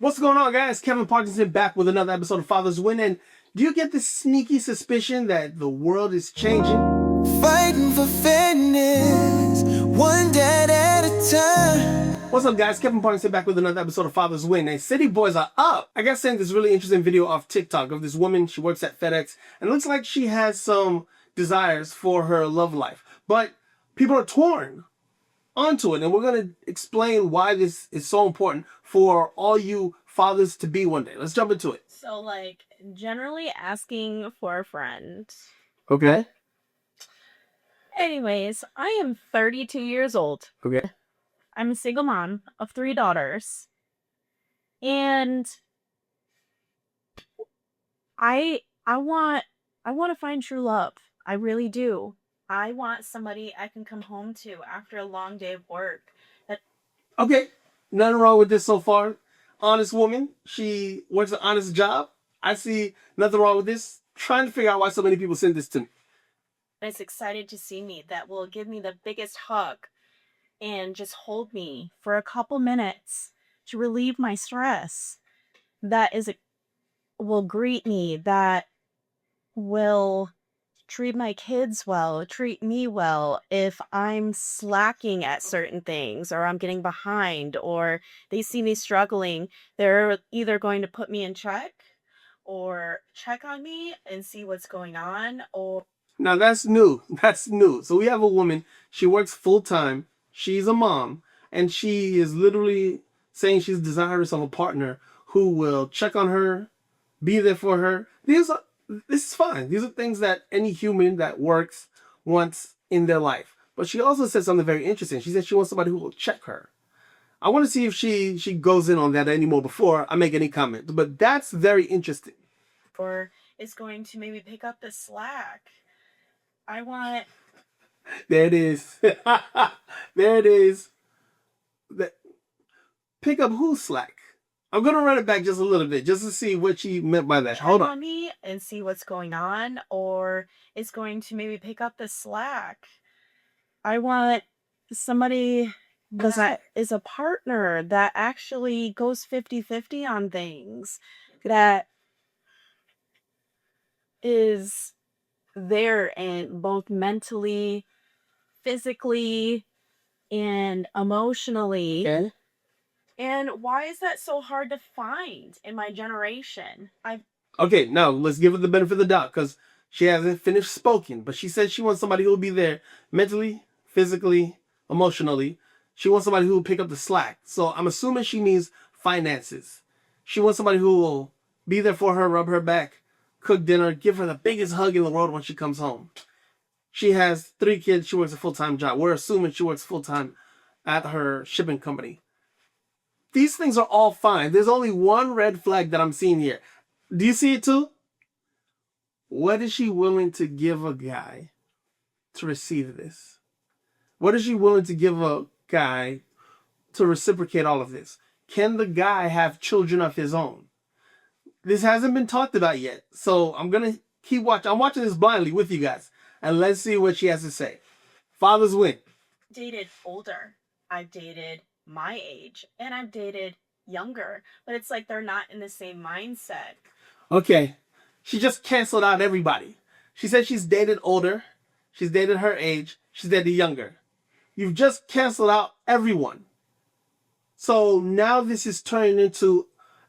What's going on, guys? Kevin Parkinson back with another episode of Father's Win. And do you get this sneaky suspicion that the world is changing? Fighting for fairness, one dad at a time. What's up, guys? Kevin Parkinson back with another episode of Father's Win. And city boys are up. I got sent this really interesting video off TikTok of this woman. She works at FedEx and it looks like she has some desires for her love life. But people are torn onto it, and we're going to explain why this is so important for all you fathers to be one day. Let's jump into it. So, like, generally asking for a friend. Okay. Anyways, I am 32 years old. Okay. I'm a single mom of 3 daughters. And I want to find true love. I really do. I want somebody I can come home to after a long day of work. Okay, nothing wrong with this so far. Honest woman, she works an honest job. I see nothing wrong with this. Trying to figure out why so many people send this to me. Is excited to see me, that will give me the biggest hug and just hold me for a couple minutes to relieve my stress. Will greet me, that will treat my kids well, treat me well if I'm slacking at certain things or I'm getting behind or they see me struggling. They're either going to put me in check or check on me and see what's going on. Or Now that's new. That's new. So we have a woman, she works full time, she's a mom, and she is literally saying she's desirous of a partner who will check on her, be there for her. This is fine. These are things that any human that works wants in their life. But she also said something very interesting. She said she wants somebody who will check her. I want to see if she goes in on that anymore before I make any comment. But that's very interesting. or is going to maybe pick up the slack. I want There it is. There it is. Pick up who's slack? I'm going to run it back just a little bit just to see what she meant by that. check Hold on on. me and see what's going on, or is going to maybe pick up the slack. I want somebody that is a partner that actually goes 50-50 on things, that is there and both mentally, physically, and emotionally. Okay. And why is that so hard to find in my generation? Okay, now let's give her the benefit of the doubt because she hasn't finished spoken. But she said she wants somebody who will be there mentally, physically, emotionally. She wants somebody who will pick up the slack. So I'm assuming she means finances. She wants somebody who will be there for her, rub her back, cook dinner, give her the biggest hug in the world when she comes home. She has 3 kids. She works a full-time job. We're assuming she works full-time at her shipping company. These things are all fine. There's only one red flag that I'm seeing here. Do you see it too? What is she willing to give a guy to receive this? What is she willing to give a guy to reciprocate all of this? Can the guy have children of his own? This hasn't been talked about yet. So I'm going to keep watching. I'm watching this blindly with you guys. And let's see what she has to say. Fathers win. Dated older. I've dated my age, and I've dated younger, but it's like they're not in the same mindset. Okay. She just canceled out everybody. She said she's dated older. She's dated her age. She's dated younger. You've just canceled out everyone. So now this is turning into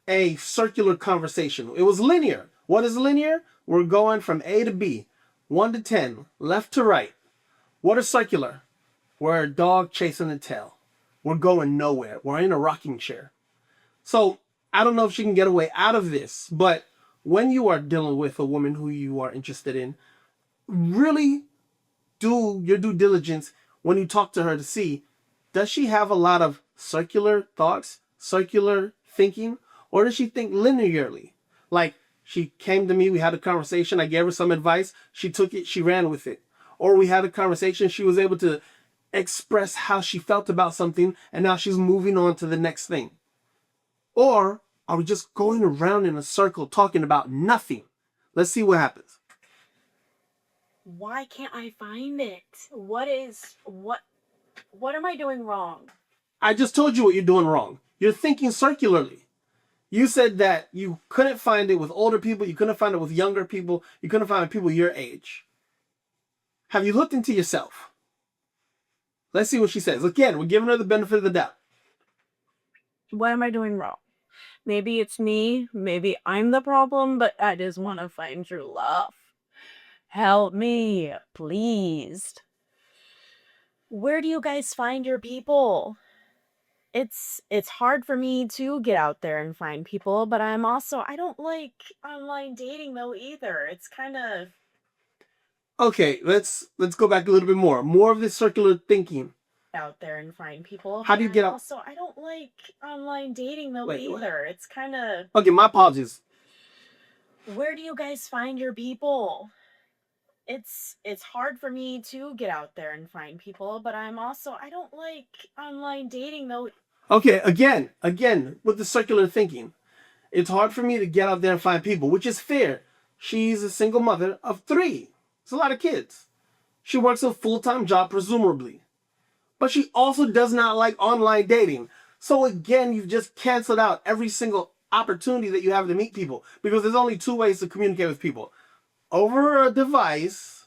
a circular conversation. It was linear. What is linear? We're going from A to B, 1 to 10, left to right. What is circular? We're a dog chasing a tail. We're going nowhere. We're in a rocking chair. So I don't know if she can get a way out of this, but when you are dealing with a woman who you are interested in, really do your due diligence when you talk to her to see, does she have a lot of circular thoughts, circular thinking, or does she think linearly? Like, she came to me, we had a conversation, I gave her some advice, she took it, she ran with it. Or we had a conversation, she was able to express how she felt about something, and now she's moving on to the next thing. Or are we just going around in a circle talking about nothing? Let's see what happens. Why can't I find it? What am I doing wrong? I just told you what you're doing wrong. You're thinking circularly. You said that you couldn't find it with older people, you couldn't find it with younger people, you couldn't find people your age. Have you looked into yourself? Let's see what she says. Again, we're giving her the benefit of the doubt. What am I doing wrong? Maybe it's me, maybe I'm the problem, but I just want to find true love. Help me, please. Where do you guys find your people? It's hard for me to get out there and find people, but I don't like online dating though either. It's kind of Okay, let's go back a little bit more. More of this circular thinking. out there and find people. How do you get out? Also, I don't like online dating though Wait, what? either. It's kind of Okay, my apologies. where do you guys find your people? It's hard for me to get out there and find people, but I don't like online dating though. Okay, again, with the circular thinking. It's hard for me to get out there and find people, which is fair. She's a single mother of 3. It's a lot of kids. She works a full-time job, presumably. But she also does not like online dating. So again, you've just canceled out every single opportunity that you have to meet people, because there's only 2 ways to communicate with people. Over a device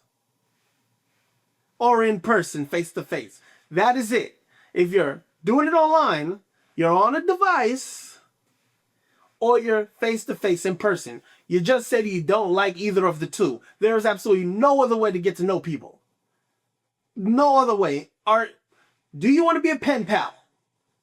or in person, face to face. That is it. If you're doing it online, you're on a device, or you're face to face in person. You just said you don't like either of the 2. There's absolutely no other way to get to know people. No other way. Do you want to be a pen pal?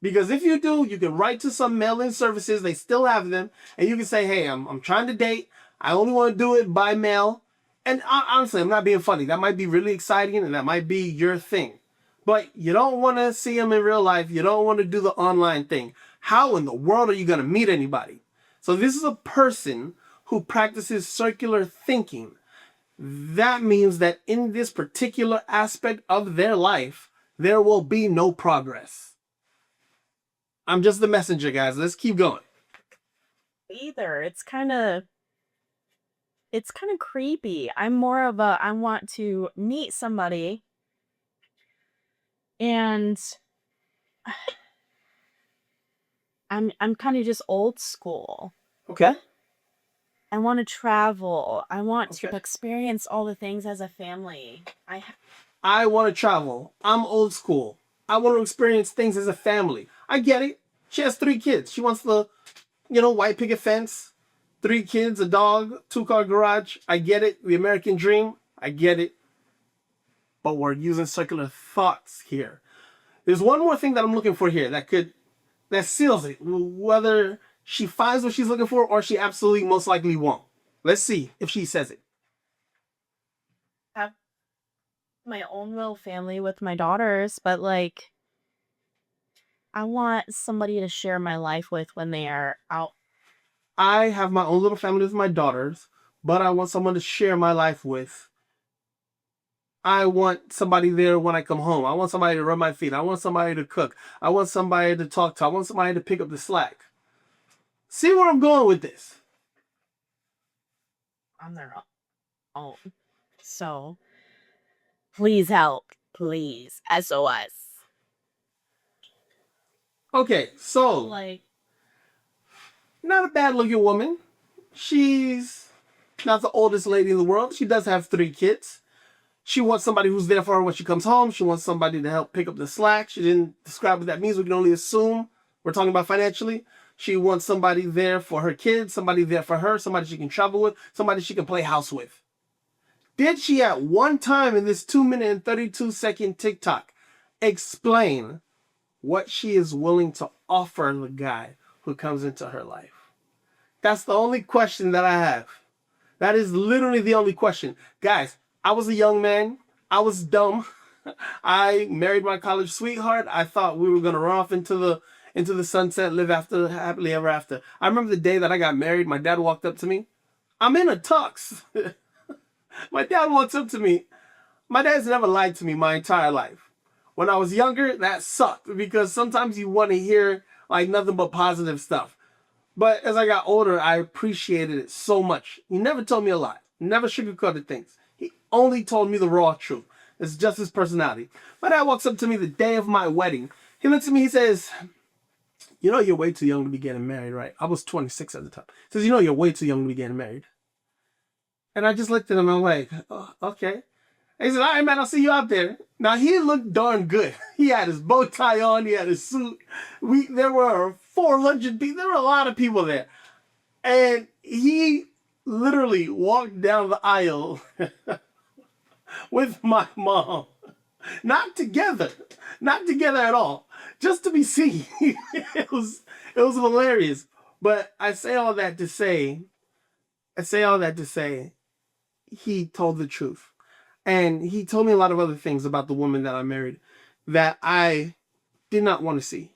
Because if you do, you can write to some mail-in services. They still have them. And you can say, hey, I'm trying to date. I only want to do it by mail. And honestly, I'm not being funny. That might be really exciting and that might be your thing. But you don't want to see them in real life. You don't want to do the online thing. How in the world are you going to meet anybody? So this is a person who practices circular thinking. That means that in this particular aspect of their life, there will be no progress. I'm just the messenger, guys. Let's keep going. Either. It's kind of creepy. I'm more of a I want to meet somebody and I'm kind of just old school. Okay. I want to travel. I want to Okay. experience all the things as a family. I want to travel. I'm old school. I want to experience things as a family. I get it. She has 3 kids. She wants the, white picket fence, 3 kids, a dog, 2-car garage. I get it. The American dream. I get it. But we're using circular thoughts here. There's one more thing that I'm looking for here that seals it. Whether she finds what she's looking for or she absolutely most likely won't. Let's see if she says it. Have my own little family with my daughters, but I want somebody to share my life with when they are out. I have my own little family with my daughters, but I want someone to share my life with. I want somebody there when I come home. I want somebody to rub my feet. I want somebody to cook. I want somebody to talk to. I want somebody to pick up the slack. See where I'm going with this? On their own. So, please help. Please. SOS. Okay, so not a bad looking woman. She's not the oldest lady in the world. She does have 3 kids. She wants somebody who's there for her when she comes home. She wants somebody to help pick up the slack. She didn't describe what that means. We can only assume we're talking about financially. She wants somebody there for her kids, somebody there for her, somebody she can travel with, somebody she can play house with. Did she at one time in this 2-minute and 32-second TikTok explain what she is willing to offer the guy who comes into her life? That's the only question that I have. That is literally the only question. Guys, I was a young man. I was dumb. I married my college sweetheart. I thought we were going to run off into the sunset, live happily ever after. I remember the day that I got married. My dad walked up to me. I'm in a tux. My dad walks up to me. My dad's never lied to me my entire life. When I was younger, that sucked because sometimes you want to hear nothing but positive stuff. But as I got older, I appreciated it so much. He never told me a lie. Never sugarcoated things. He only told me the raw truth. It's just his personality. My dad walks up to me the day of my wedding. He looks at me, he says, you know you're way too young to be getting married, right? I was 26 at the time. He says, you know you're way too young to be getting married. And I just looked at him and I'm like, oh, okay. And he said, all right, man, I'll see you out there. Now, he looked darn good. He had his bow tie on. He had his suit. There were 400 people. There were a lot of people there. And he literally walked down the aisle with my mom. Not together at all, just to be seen. it was hilarious. But I say all that to say, he told the truth. And he told me a lot of other things about the woman that I married that I did not want to see.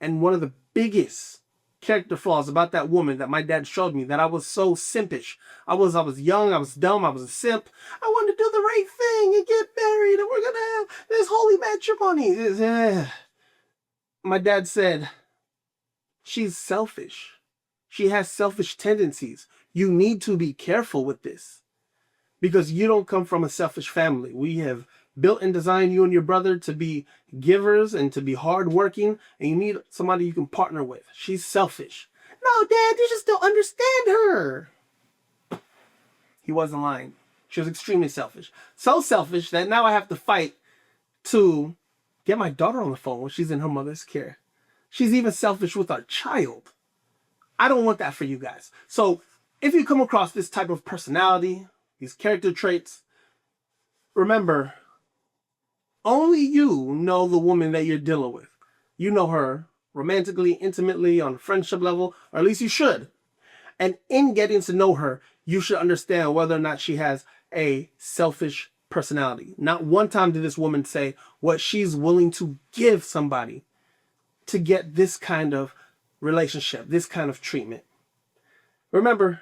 And one of the biggest character flaws about that woman that my dad showed me, that I was so simpish. I was young, I was dumb, I was a simp. I wanted to do the right thing and get married, and we're going to have this holy matrimony. My dad said, she's selfish. She has selfish tendencies. You need to be careful with this because you don't come from a selfish family. We have built and designed you and your brother to be givers and to be hardworking, and you need somebody you can partner with. She's selfish. No, Dad, you just don't understand her. He wasn't lying. She was extremely selfish. So selfish that now I have to fight to get my daughter on the phone when she's in her mother's care. She's even selfish with our child. I don't want that for you guys. So if you come across this type of personality, these character traits, remember, only you know the woman that you're dealing with. You know her romantically, intimately, on a friendship level, or at least you should. And in getting to know her, you should understand whether or not she has a selfish personality. Not one time did this woman say what she's willing to give somebody to get this kind of relationship, this kind of treatment. Remember,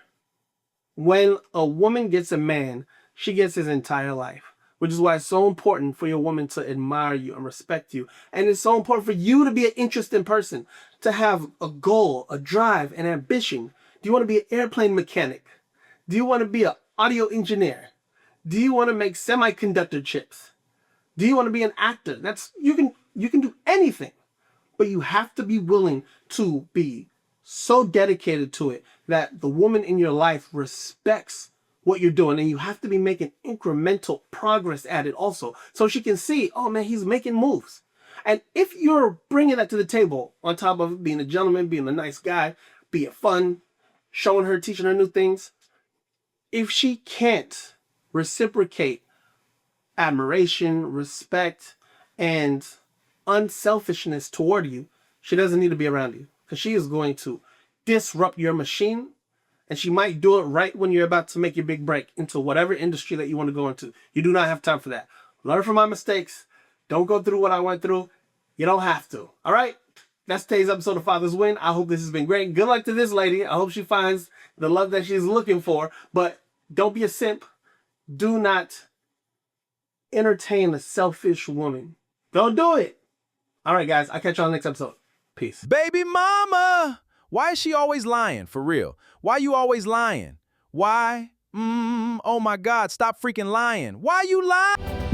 when a woman gets a man, she gets his entire life. Which is why it's so important for your woman to admire you and respect you. And it's so important for you to be an interesting person, to have a goal, a drive, an ambition. Do you want to be an airplane mechanic? Do you want to be an audio engineer? Do you want to make semiconductor chips? Do you want to be an actor? You can do anything, but you have to be willing to be so dedicated to it that the woman in your life respects what you're doing, and you have to be making incremental progress at it also, so she can see, oh man, he's making moves. And if you're bringing that to the table, on top of being a gentleman, being a nice guy, being fun, showing her, teaching her new things, if she can't reciprocate admiration, respect, and unselfishness toward you, she doesn't need to be around you, because she is going to disrupt your machine. And she might do it right when you're about to make your big break into whatever industry that you want to go into. You do not have time for that. Learn from my mistakes. Don't go through what I went through. You don't have to. All right? That's today's episode of Father's Win. I hope this has been great. Good luck to this lady. I hope she finds the love that she's looking for. But don't be a simp. Do not entertain a selfish woman. Don't do it. All right, guys. I'll catch you on the next episode. Peace. Baby mama! Why is she always lying? For real. Why you always lying? Why? Oh my God, stop freaking lying. Why you lying?